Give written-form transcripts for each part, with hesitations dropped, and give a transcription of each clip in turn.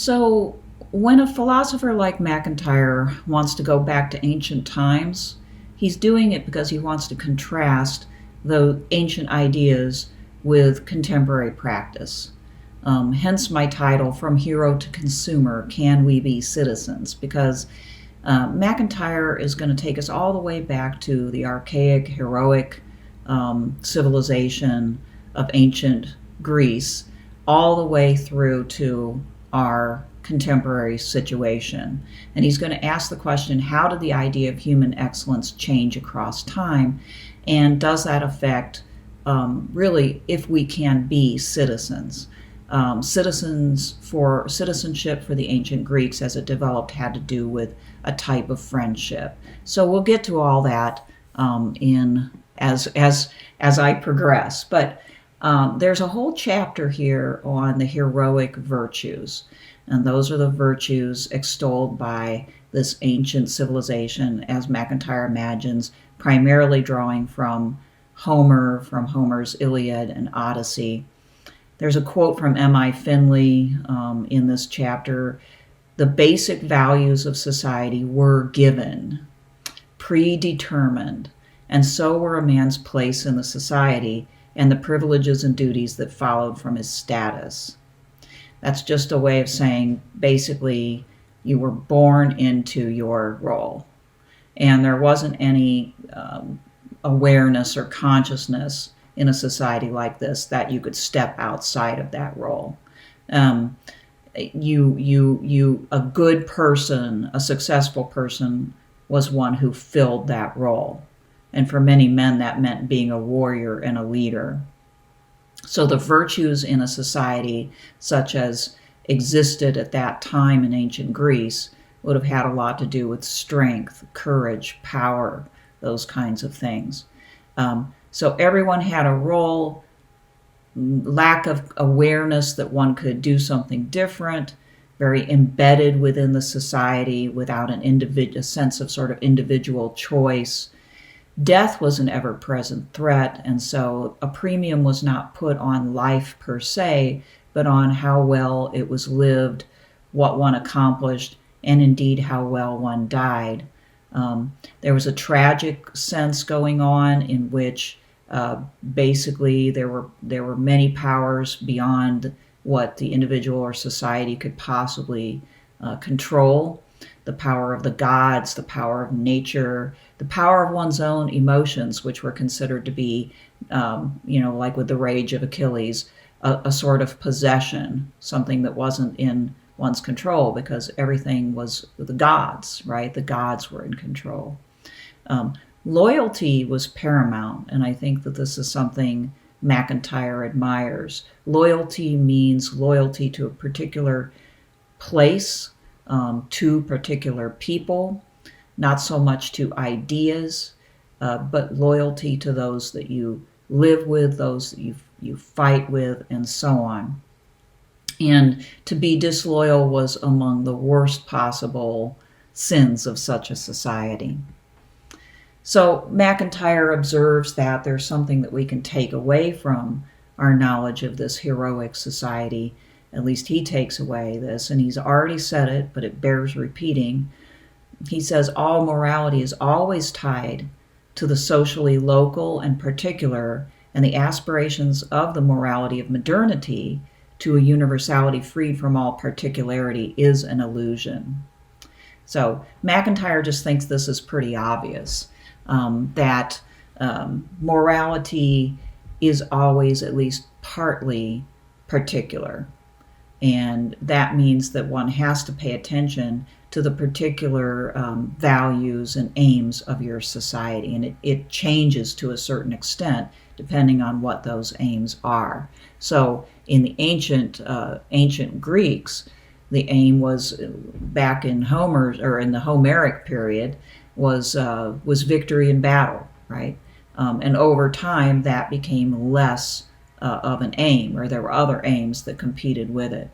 So, when a philosopher like MacIntyre wants to go back to ancient times, he's doing it because he wants to contrast the ancient ideas with contemporary practice. Hence my title, From Hero to Consumer, Can We Be Citizens? Because MacIntyre is going to take us all the way back to the archaic, heroic civilization of ancient Greece, all the way through to our contemporary situation. And he's going to ask the question, how did the idea of human excellence change across time? And does that affect really if we can be citizens? Citizenship for the ancient Greeks as it developed had to do with a type of friendship. So we'll get to all that as I progress. But there's a whole chapter here on the heroic virtues, and those are the virtues extolled by this ancient civilization, as MacIntyre imagines, primarily drawing from Homer, from Homer's Iliad and Odyssey. There's a quote from M.I. Finley in this chapter. The basic values of society were given, predetermined, and so were a man's place in the society and the privileges and duties that followed from his status. That's just a way of saying, basically, you were born into your role. And there wasn't any awareness or consciousness in a society like this that you could step outside of that role. A good person, a successful person, was one who filled that role. And for many men, that meant being a warrior and a leader. So the virtues in a society such as existed at that time in ancient Greece would have had a lot to do with strength, courage, power, those kinds of things. So everyone had a role, lack of awareness that one could do something different, very embedded within the society without a sense of sort of individual choice. Death was an ever-present threat, and so a premium was not put on life per se, but on how well it was lived, what one accomplished, and indeed how well one died. There was a tragic sense going on in which basically there were many powers beyond what the individual or society could possibly control. The power of the gods, the power of nature, the power of one's own emotions, which were considered to be, like with the rage of Achilles, a sort of possession, something that wasn't in one's control because everything was the gods, right? The gods were in control. Loyalty was paramount, and I think that this is something MacIntyre admires. Loyalty means loyalty to a particular place, to particular people, not so much to ideas, but loyalty to those that you live with, those that you fight with, and so on. And to be disloyal was among the worst possible sins of such a society. So MacIntyre observes that there's something that we can take away from our knowledge of this heroic society. At least he takes away this, and he's already said it, but it bears repeating. He says all morality is always tied to the socially local and particular, and the aspirations of the morality of modernity to a universality freed from all particularity is an illusion. So MacIntyre just thinks this is pretty obvious, that morality is always at least partly particular. And that means that one has to pay attention to the particular values and aims of your society. And it changes to a certain extent depending on what those aims are. So in the ancient Greeks, the aim was back in the Homeric period was victory in battle, right? And over time that became less of an aim, or there were other aims that competed with it.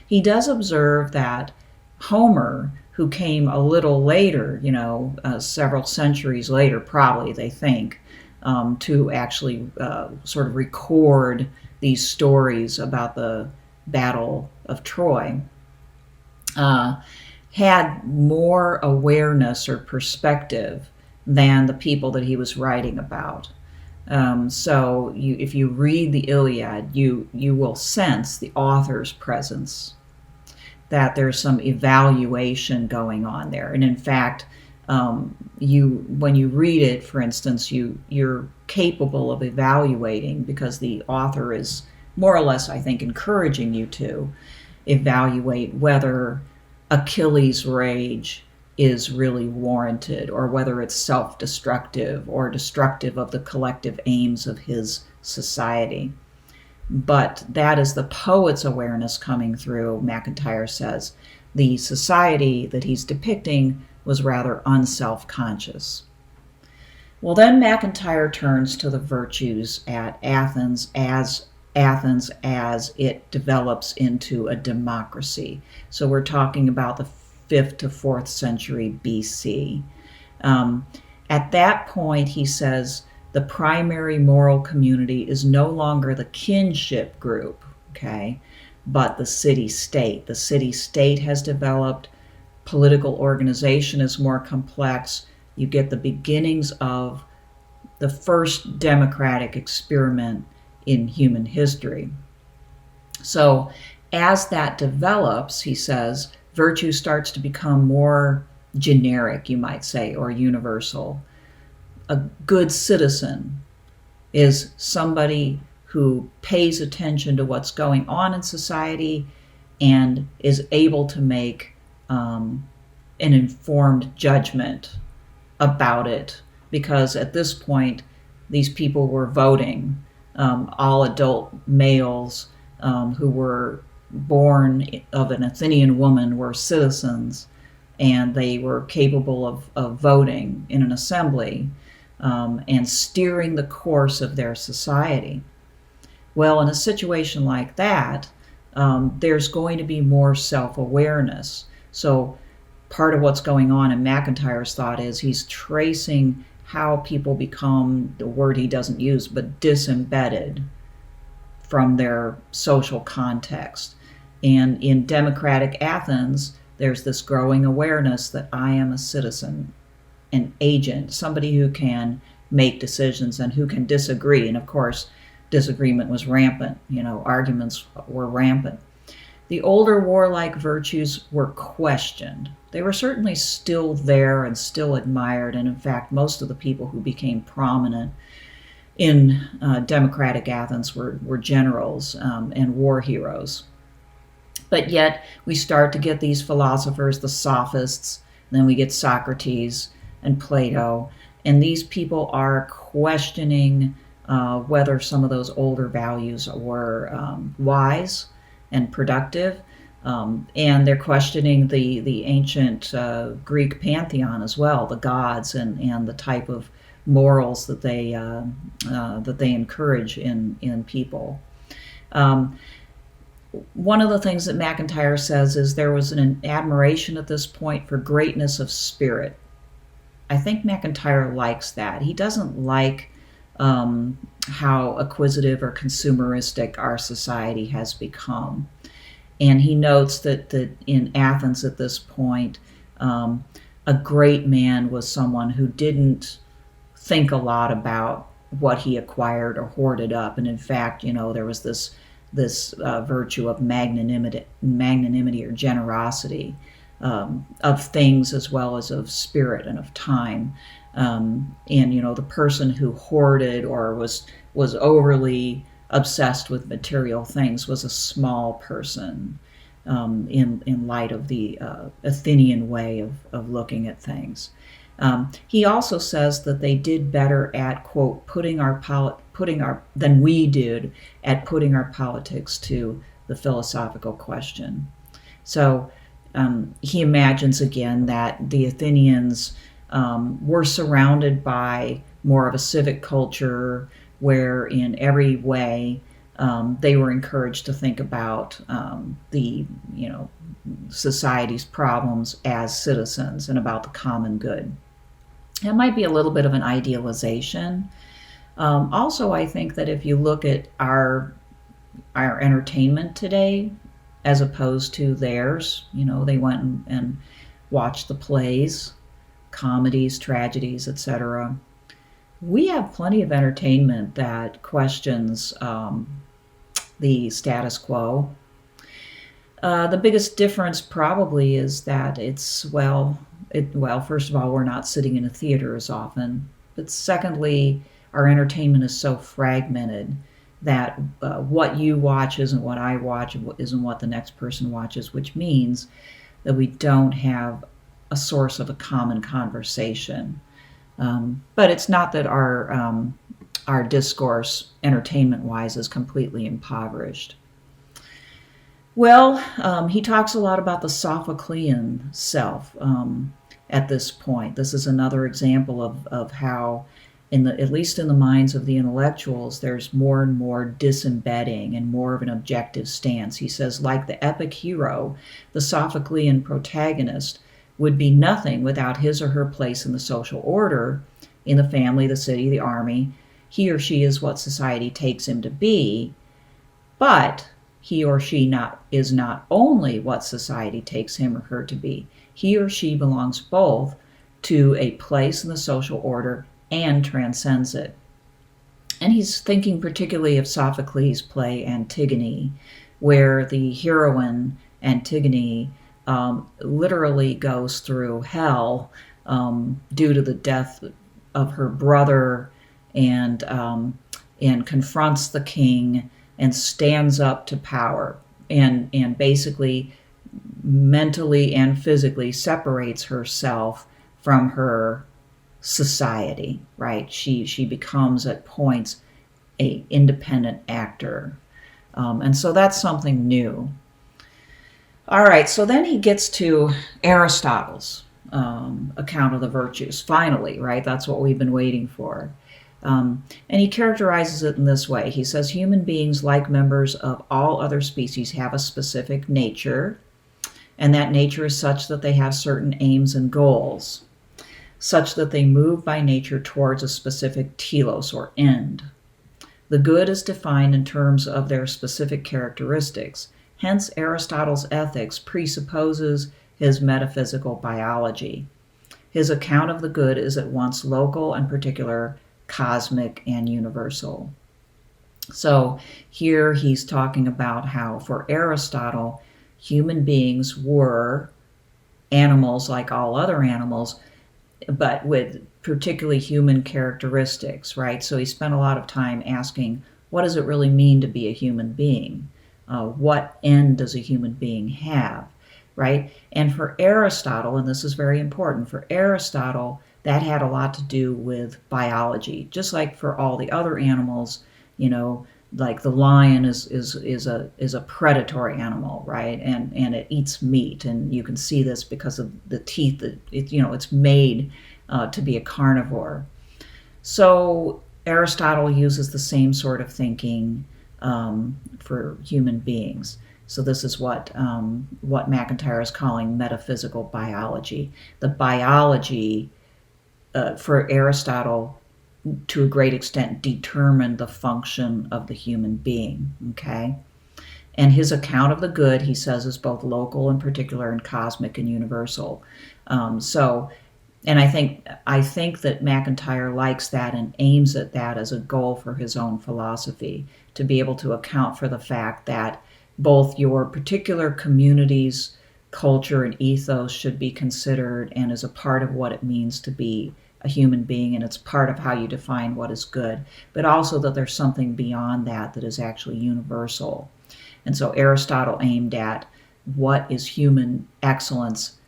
He does observe that Homer, who came a little later, several centuries later, probably they think, to actually sort of record these stories about the Battle of Troy. uh, had more awareness or perspective than the people that he was writing about. So if you read the Iliad, you will sense the author's presence, that there's some evaluation going on there. And in fact, when you read it, for instance, you're capable of evaluating, because the author is more or less, I think, encouraging you to evaluate whether Achilles' rage is really warranted, or whether it's self-destructive or destructive of the collective aims of his society. But that is the poet's awareness coming through. MacIntyre says the society that he's depicting was rather unself-conscious. Well, then MacIntyre turns to the virtues at Athens as it develops into a democracy. So we're talking about the 5th to 4th century BC. At that point, he says, the primary moral community is no longer the kinship group, okay, but the city-state. The city-state has developed. Political organization is more complex. You get the beginnings of the first democratic experiment in human history. So as that develops, he says, virtue starts to become more generic, you might say, or universal. A good citizen is somebody who pays attention to what's going on in society and is able to make an informed judgment about it, because at this point, these people were voting. All adult males who were born of an Athenian woman were citizens, and they were capable of voting in an assembly and steering the course of their society. Well, in a situation like that, there's going to be more self-awareness. So part of what's going on in MacIntyre's thought is he's tracing how people become, the word he doesn't use, but disembedded from their social context. And in democratic Athens, there's this growing awareness that I am a citizen, an agent, somebody who can make decisions and who can disagree. And of course, disagreement was rampant, arguments were rampant. The older warlike virtues were questioned. They were certainly still there and still admired, and in fact, most of the people who became prominent in democratic Athens were generals and war heroes. But yet, we start to get these philosophers, the sophists, and then we get Socrates and Plato, and these people are questioning whether some of those older values were wise and productive, and they're questioning the ancient Greek pantheon as well, the gods and the type of morals that they encourage in people. One of the things that MacIntyre says is there was an admiration at this point for greatness of spirit. I think MacIntyre likes that. He doesn't like how acquisitive or consumeristic our society has become. And he notes that in Athens at this point, a great man was someone who didn't think a lot about what he acquired or hoarded up. And in fact, there was this virtue of magnanimity or generosity of things as well as of spirit and of time. And the person who hoarded or was overly obsessed with material things was a small person in light of the Athenian way of looking at things. He also says that they did better at, quote, than we did at putting our politics to the philosophical question. So he imagines again that the Athenians were surrounded by more of a civic culture where in every way they were encouraged to think about the society's problems as citizens and about the common good. It might be a little bit of an idealization. Also, I think that if you look at our entertainment today, as opposed to theirs. They went and watched the plays, comedies, tragedies, etc. We have plenty of entertainment that questions the status quo. The biggest difference probably is that first of all, we're not sitting in a theater as often. But secondly, our entertainment is so fragmented that what you watch isn't what I watch, isn't what the next person watches, which means that we don't have a source of a common conversation. But it's not that our discourse, entertainment-wise, is completely impoverished. Well, he talks a lot about the Sophoclean self at this point. This is another example of how, at least in the minds of the intellectuals, there's more and more disembedding and more of an objective stance. He says, like the epic hero, the Sophoclean protagonist would be nothing without his or her place in the social order, in the family, the city, the army. He or she is what society takes him to be, but he or she is not only what society takes him or her to be. He or she belongs both to a place in the social order and transcends it. And he's thinking particularly of Sophocles' play Antigone, where the heroine, Antigone, literally goes through hell due to the death of her brother, and confronts the king and stands up to power, and basically mentally and physically separates herself from her society, right? She becomes at points a independent actor. And so that's something new. All right, so then he gets to Aristotle's account of the virtues, finally, right? That's what we've been waiting for. And he characterizes it in this way. He says, human beings, like members of all other species, have a specific nature, and that nature is such that they have certain aims and goals, such that they move by nature towards a specific telos, or end. The good is defined in terms of their specific characteristics. Hence, Aristotle's ethics presupposes his metaphysical biology. His account of the good is at once local and particular, cosmic and universal. So here he's talking about how, for Aristotle, human beings were animals like all other animals, but with particularly human characteristics, right? So he spent a lot of time asking, what does it really mean to be a human being? What end does a human being have, right? And for Aristotle, and this is very important, for Aristotle, that had a lot to do with biology. Just like for all the other animals, like the lion is a predatory animal, right? And it eats meat, and you can see this because of the teeth that it's made to be a carnivore. So Aristotle uses the same sort of thinking for human beings. So this is what MacIntyre is calling metaphysical biology. The biology for Aristotle, to a great extent, determined the function of the human being, okay? And his account of the good, he says, is both local and particular and cosmic and universal. And I think that MacIntyre likes that and aims at that as a goal for his own philosophy, to be able to account for the fact that both your particular community's culture and ethos should be considered and is a part of what it means to be a human being, and it's part of how you define what is good, but also that there's something beyond that that is actually universal. And so Aristotle aimed at what is human excellence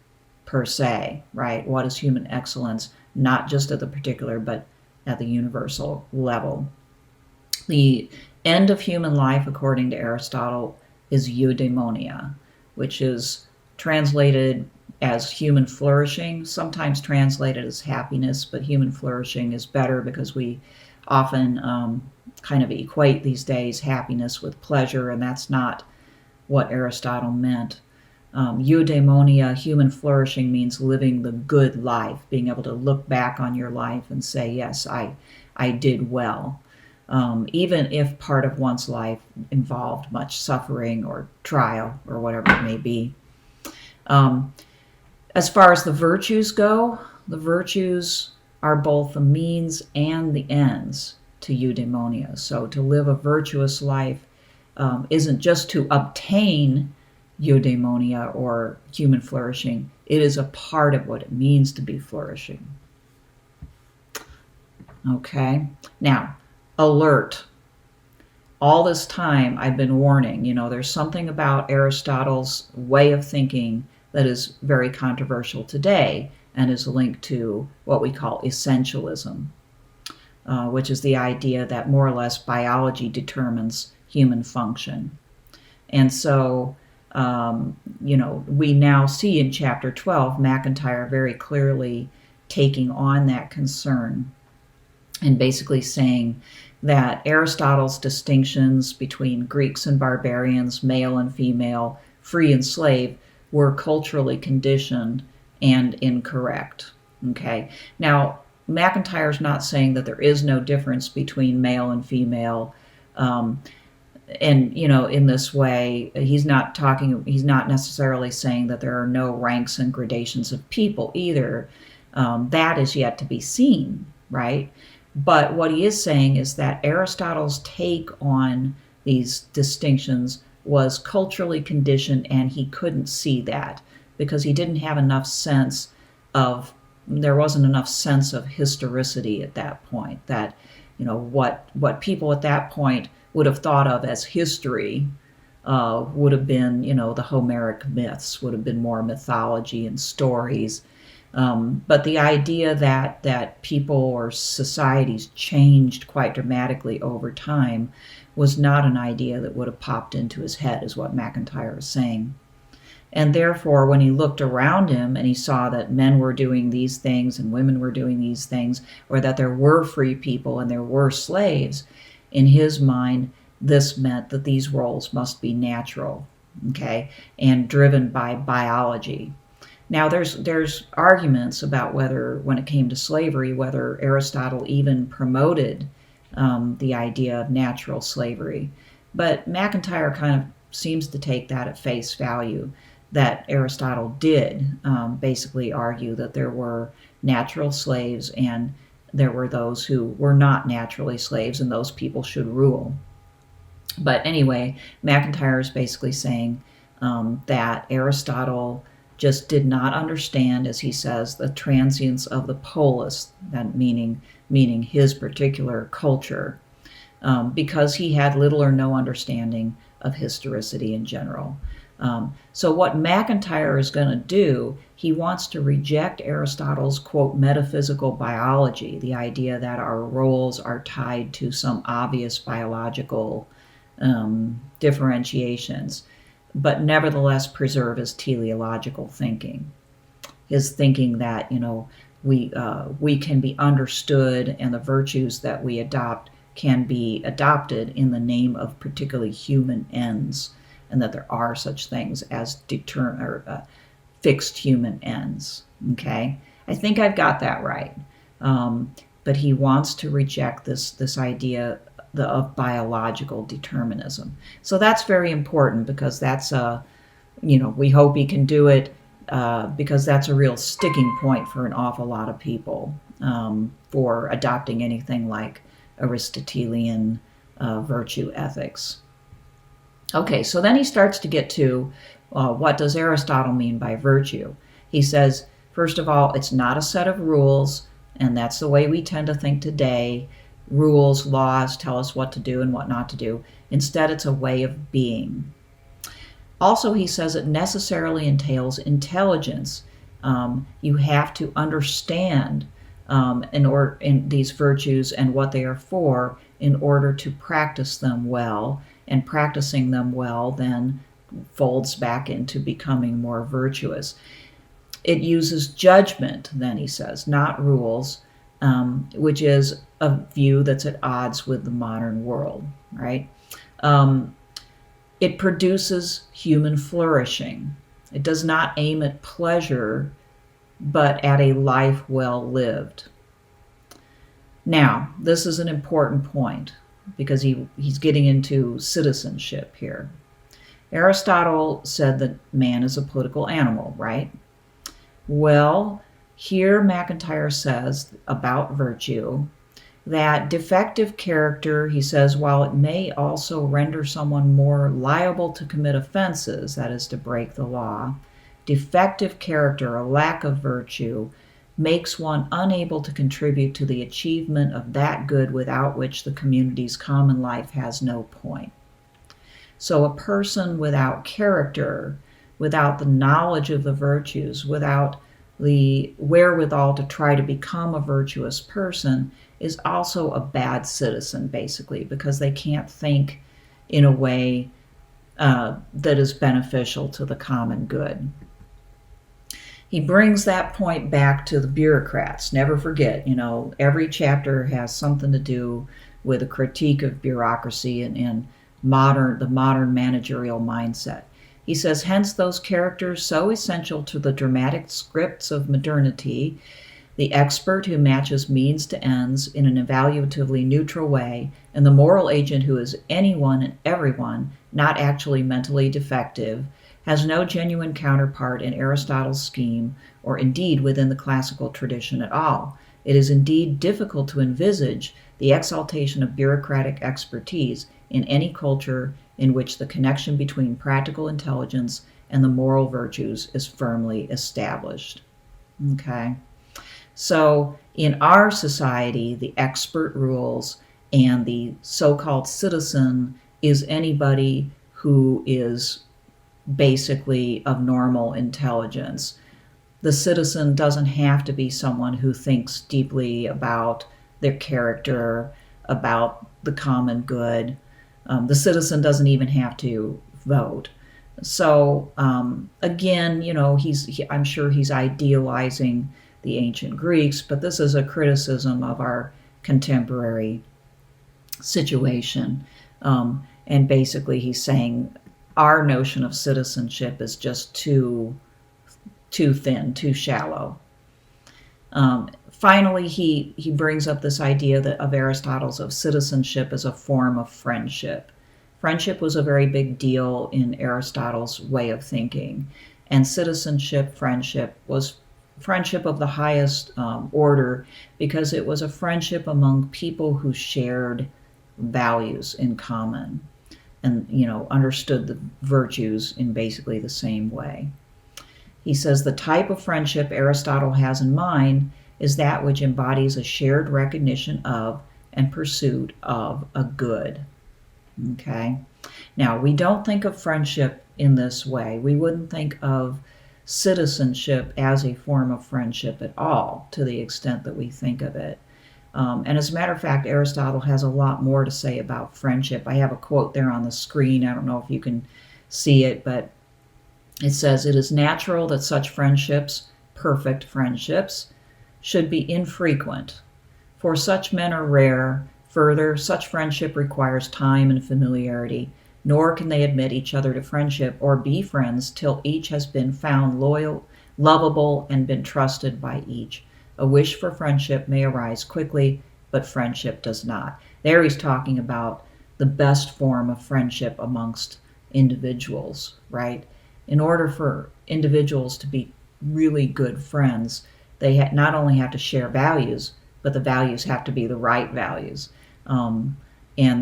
per se, right? What is human excellence, not just at the particular, but at the universal level. The end of human life, according to Aristotle, is eudaimonia, which is translated as human flourishing, sometimes translated as happiness, but human flourishing is better because we often kind of equate these days happiness with pleasure, and that's not what Aristotle meant. Eudaimonia, human flourishing, means living the good life, being able to look back on your life and say, yes, I did well. even if part of one's life involved much suffering or trial or whatever it may be. As far as the virtues go, the virtues are both the means and the ends to eudaimonia. So to live a virtuous life isn't just to obtain eudaimonia or human flourishing. It is a part of what it means to be flourishing. Okay, now, alert. All this time I've been warning, there's something about Aristotle's way of thinking that is very controversial today and is linked to what we call essentialism, which is the idea that more or less biology determines human function. And so, we now see in chapter 12, MacIntyre very clearly taking on that concern and basically saying that Aristotle's distinctions between Greeks and barbarians, male and female, free and slave, were culturally conditioned and incorrect. Okay. Now, MacIntyre's not saying that there is no difference between male and female. In this way, he's not necessarily saying that there are no ranks and gradations of people either. That is yet to be seen, right? But what he is saying is that Aristotle's take on these distinctions was culturally conditioned, and he couldn't see that because he didn't have enough sense of, there wasn't enough sense of historicity at that point, that, what people at that point would have thought of as history would have been, the Homeric myths, would have been more mythology and stories. But the idea that people or societies changed quite dramatically over time was not an idea that would have popped into his head, is what MacIntyre is saying. And therefore, when he looked around him and he saw that men were doing these things and women were doing these things, or that there were free people and there were slaves, in his mind, this meant that these roles must be natural, okay, and driven by biology. Now, there's arguments about whether, when it came to slavery, whether Aristotle even promoted the idea of natural slavery. But MacIntyre kind of seems to take that at face value, that Aristotle did basically argue that there were natural slaves and there were those who were not naturally slaves, and those people should rule. But anyway, MacIntyre is basically saying that Aristotle just did not understand, as he says, the transience of the polis, that meaning his particular culture, because he had little or no understanding of historicity in general. So what MacIntyre is going to do, he wants to reject Aristotle's, quote, metaphysical biology, the idea that our roles are tied to some obvious biological differentiations, but nevertheless preserve his teleological thinking. His thinking that, we can be understood and the virtues that we adopt can be adopted in the name of particularly human ends, and that there are such things as fixed human ends. Okay, I think I've got that right. But he wants to reject this idea of biological determinism. So that's very important, because that's we hope he can do it, because that's a real sticking point for an awful lot of people for adopting anything like Aristotelian virtue ethics. Okay, so then he starts to get to what does Aristotle mean by virtue? He says, first of all, it's not a set of rules, and that's the way we tend to think today. Rules, laws tell us what to do and what not to do. Instead, it's a way of being. Also, he says it necessarily entails intelligence. You have to understand in these virtues and what they are for in order to practice them well, and practicing them well then folds back into becoming more virtuous. It uses judgment, then he says, not rules, which is a view that's at odds with the modern world, right? It produces human flourishing. It does not aim at pleasure, but at a life well lived. Now, this is an important point. because he's getting into citizenship here. Aristotle said that man is a political animal, right? Well, here MacIntyre says about virtue that defective character, he says, while it may also render someone more liable to commit offenses, that is, to break the law, defective character, a lack of virtue, makes one unable to contribute to the achievement of that good without which the community's common life has no point. So a person without character, without the knowledge of the virtues, without the wherewithal to try to become a virtuous person, is also a bad citizen, basically, because they can't think in a way that is beneficial to the common good. He brings that point back to the bureaucrats. Never forget, every chapter has something to do with a critique of bureaucracy and the modern managerial mindset. He says, hence those characters so essential to the dramatic scripts of modernity, the expert who matches means to ends in an evaluatively neutral way, and the moral agent who is anyone and everyone, not actually mentally defective, has no genuine counterpart in Aristotle's scheme, or indeed within the classical tradition at all. It is indeed difficult to envisage the exaltation of bureaucratic expertise in any culture in which the connection between practical intelligence and the moral virtues is firmly established. Okay? So in our society, the expert rules, and the so-called citizen is anybody who is basically of normal intelligence. The citizen doesn't have to be someone who thinks deeply about their character, about the common good. The citizen doesn't even have to vote. So again, I'm sure he's idealizing the ancient Greeks, but this is a criticism of our contemporary situation. And basically he's saying our notion of citizenship is just too thin, too shallow. Finally, he brings up this idea of Aristotle's of citizenship as a form of friendship. Friendship was a very big deal in Aristotle's way of thinking, and citizenship, friendship, was friendship of the highest order, because it was a friendship among people who shared values in common and understood the virtues in basically the same way. He says the type of friendship Aristotle has in mind is that which embodies a shared recognition of and pursuit of a good. Okay? Now, we don't think of friendship in this way. We wouldn't think of citizenship as a form of friendship at all, to the extent that we think of it. And as a matter of fact, Aristotle has a lot more to say about friendship. I have a quote there on the screen. I don't know if you can see it, but it says, "It is natural that such friendships, perfect friendships, should be infrequent. For such men are rare. Further, such friendship requires time and familiarity, nor can they admit each other to friendship or be friends till each has been found loyal, lovable, and been trusted by each. A wish for friendship may arise quickly, but friendship does not." There he's talking about the best form of friendship amongst individuals, right? In order for individuals to be really good friends, they not only have to share values, but the values have to be the right values. And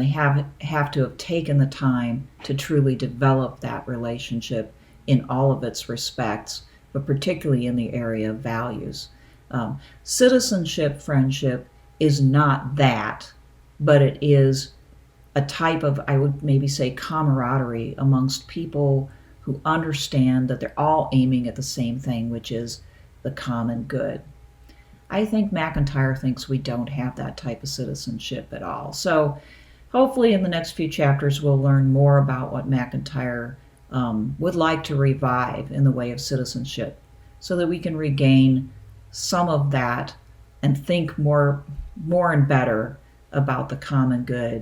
they have to have taken the time to truly develop that relationship in all of its respects, but particularly in the area of values. Citizenship friendship is not that, but it is a type of, I would maybe say, camaraderie amongst people who understand that they're all aiming at the same thing, which is the common good. I think MacIntyre thinks we don't have that type of citizenship at all. So hopefully in the next few chapters we'll learn more about what MacIntyre would like to revive in the way of citizenship, so that we can regain some of that and think more and better about the common good